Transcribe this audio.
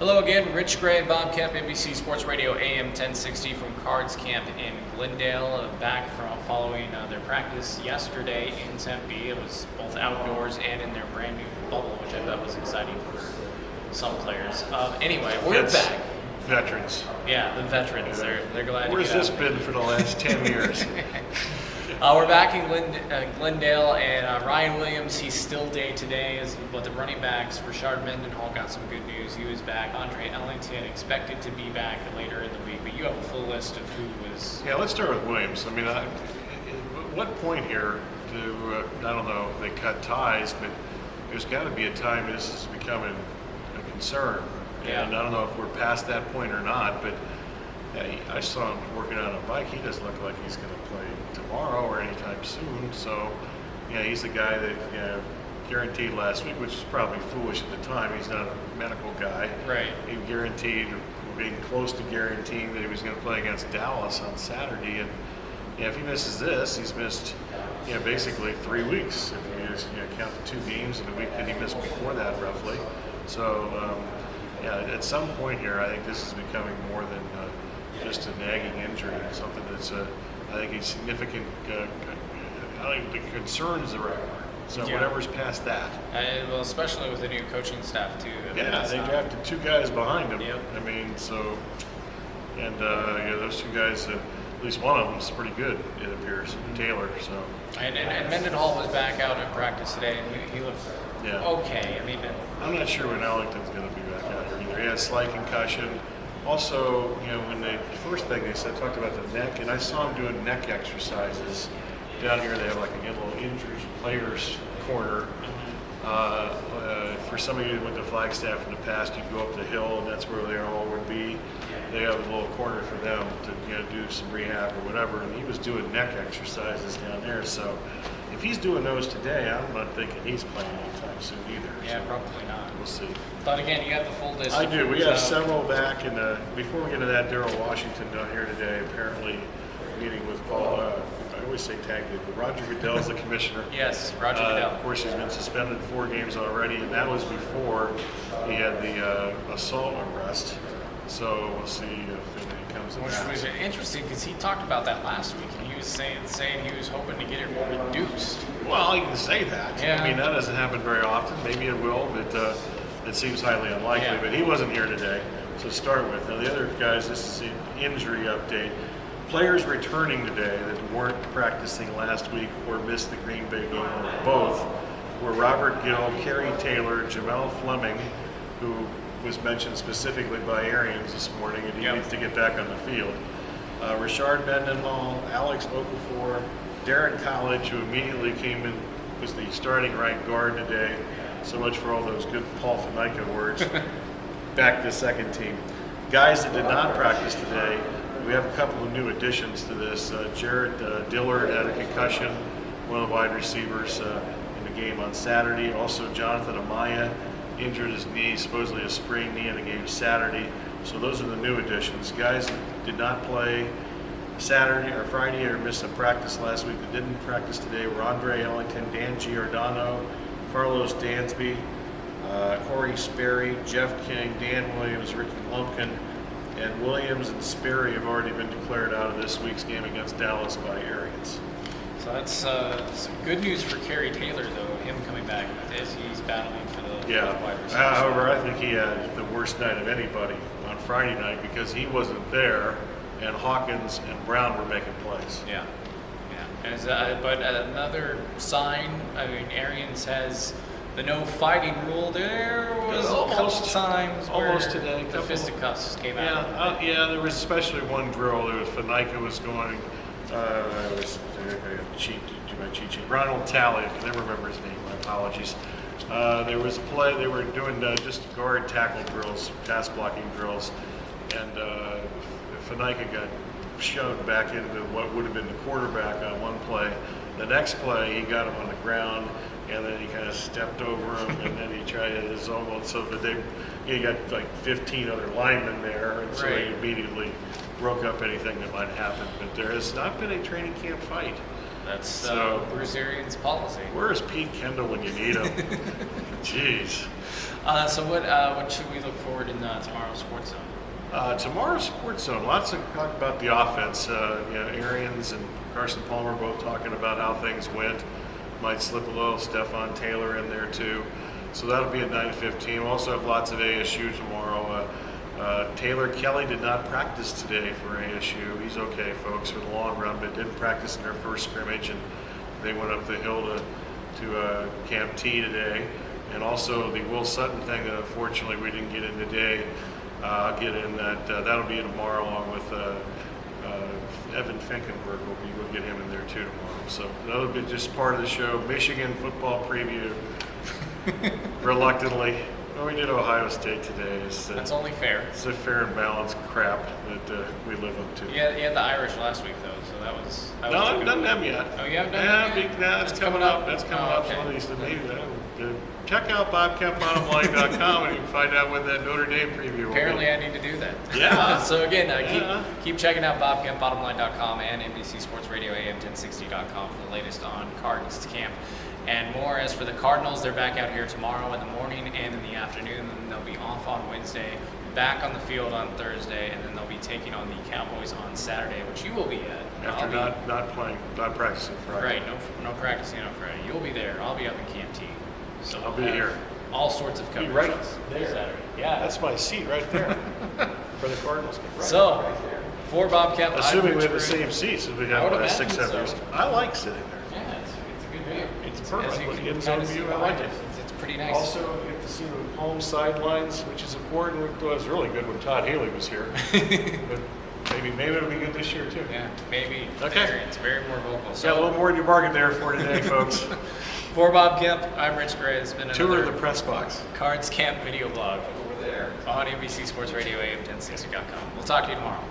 Hello again, Rich Gray, Bob Kemp, NBC Sports Radio AM 1060 from Cards Camp in Glendale. Back from following their practice yesterday in Tempe. It was both outdoors and in their brand new bubble, which I bet was exciting for some players. Anyway, we're back. Veterans. Yeah, the veterans. Yeah. They're glad to Where's get this out. been for the last 10 years? We're back in Glendale, and Ryan Williams, he's still day-to-day, but the running backs, Rashard Mendenhall, got some good news. He was back. Andre Ellington expected to be back later in the week, but you have a full list of who was... Yeah, let's start with Williams. I mean, at what point here do, I don't know if they cut ties, but there's got to be a time this is becoming a concern. Yeah. And I don't know if we're past that point or not, but I saw him working on a bike. He doesn't look like he's going to play tomorrow or anytime soon. So, yeah, he's the guy that guaranteed last week, which is probably foolish at the time. He's not a medical guy. Right. He guaranteed, or being close to guaranteeing, that he was going to play against Dallas on Saturday. And if he misses this, he's missed basically 3 weeks. If you just count the 2 games in the week that he missed before that, roughly. So, at some point here, I think this is becoming more than just a nagging injury, something that's, I think, a significant, I think the concerns are. So whatever's past that. Well, especially with the new coaching staff, too. They drafted 2 guys behind him. Yep. I mean, so, and those 2 guys, at least one of them is pretty good, it appears, Taylor. So. And Mendenhall was back out in practice today, and he looked okay. I mean, I'm not sure when Ellington's going to be back out here either. He had a slight concussion. Also, when the first thing they said, talked about the neck, and I saw him doing neck exercises. Down here they have like a little injured players corner. For some of you who went to Flagstaff in the past, you'd go up the hill and that's where they all would be. They have a little corner for them to do some rehab or whatever, and he was doing neck exercises down there. So if he's doing those today, I'm not thinking he's playing anytime soon either. Yeah, so probably not. We'll see. But again, you have the full list. I do. We have several back, and before we get to that, Darrell Washington down here today, apparently meeting with Paul. I always say tag team, but Roger Goodell is the commissioner. Yes, Roger Goodell. Of course, he's been suspended 4 games already, and that was before he had the assault arrest. So we'll see if anything comes of that. Which was interesting because he talked about that last week. He was saying he was hoping to get it reduced. Well, you can say that. Yeah. I mean, that doesn't happen very often. Maybe it will, but it seems highly unlikely. Yeah. But he wasn't here today. So to start with. Now, the other guys, this is an injury update. Players returning today that weren't practicing last week or missed the Green Bay game, or both, were Robert Gill, Kerry Taylor, Jamel Fleming, who was mentioned specifically by Arians this morning, and he needs to get back on the field. Rashard Mendenhall, Alex Okafor, Darren College, who immediately came in, was the starting right guard today. So much for all those good Paul Fanica words. Back to the second team. Guys that did not practice today, we have a couple of new additions to this. Jared Dillard had a concussion, one of the wide receivers in the game on Saturday. Also, Jonathan Amaya injured his knee, supposedly a sprained knee in the game Saturday. So those are the new additions. Guys that did not play Saturday or Friday or missed some practice last week that didn't practice today were Andre Ellington, Dan Giordano, Carlos Dansby, Corey Sperry, Jeff King, Dan Williams, Ricky Lumpkin, and Williams and Sperry have already been declared out of this week's game against Dallas by Arians. So that's some good news for Kerry Taylor, though, him coming back as he's battling for the wide receivers. However, I think he had the worst night of anybody on Friday night because he wasn't there, and Hawkins and Brown were making plays. Yeah. But another sign, I mean, Arians has the no fighting rule. There was a couple times where today, the fisticuffs came out. There was especially one drill. There was Fanica was going. Cheat sheet. Ronald Talley. I can never remember his name. My apologies. There was a play. They were doing just guard tackle drills, pass blocking drills, and Fanica got shoved back into what would have been the quarterback on one play. The next play, he got him on the ground, and then he kind of stepped over him, and then he tried his own. So that he got like 15 other linemen there, and so he immediately broke up anything that might happen. But there has not been a training camp fight. That's Bruce Arians' policy. Where is Pete Kendall when you need him? Jeez. So what should we look forward in tomorrow's Sports Zone? Tomorrow's Sports Zone, lots of talk about the offense. Arians and Carson Palmer both talking about how things went. Might slip a little Stephon Taylor in there too. So that'll be at 9:15. We'll also have lots of ASU tomorrow. Taylor Kelly did not practice today for ASU. He's okay, folks, for the long run, but didn't practice in their first scrimmage, and they went up the hill to Camp T today. And also the Will Sutton thing that unfortunately we didn't get in today. I'll get in that. That'll be tomorrow along with Evan Finkenberg. We'll get him in there too tomorrow. So that'll be just part of the show. Michigan football preview. Reluctantly. Well, we did Ohio State today. That's only fair. It's a fair and balanced crap that we live up to. Yeah, you had the Irish last week though, so that was. No, I haven't done them yet. Oh, you haven't done them yet? That's coming up. That's coming up. Okay. One of these maybe. Check out BobCampBottomline.com and you can find out when that Notre Dame preview will Apparently, be. I need to do that. Yeah. So again, keep checking out BobCampBottomline.com and NBC Sports Radio AM1060.com for the latest on Cardinals camp and more. As for the Cardinals, they're back out here tomorrow in the morning and in the afternoon, and they'll be off on Wednesday, back on the field on Thursday, and then they'll be taking on the Cowboys on Saturday, which you will be at. After not practicing Friday. Right, no practicing on Friday. You'll be there. I'll be up in Camp T. So I'll be here. All sorts of coverage. Right there. Saturday. Yeah. That's my seat right there for the Cardinals. So, for Bob Kemp, assuming we have the same seats as we have the last 6-7 years. I like sitting there. Yeah, it's a good view. It's perfect. With the end-zone view, I like it. It's pretty nice. Also, you get to see the home sidelines, which is important. It was really good when Todd Haley was here. But maybe it'll be good this year too. Yeah, maybe. Okay. It's very more vocal. So, got a little more in your bargain there for today, folks. For Bob Kemp, I'm Rich Gray. It's been Tour another of the press box. Cards Camp video blog over there on NBC Sports Radio AM1060.com. We'll talk to you tomorrow.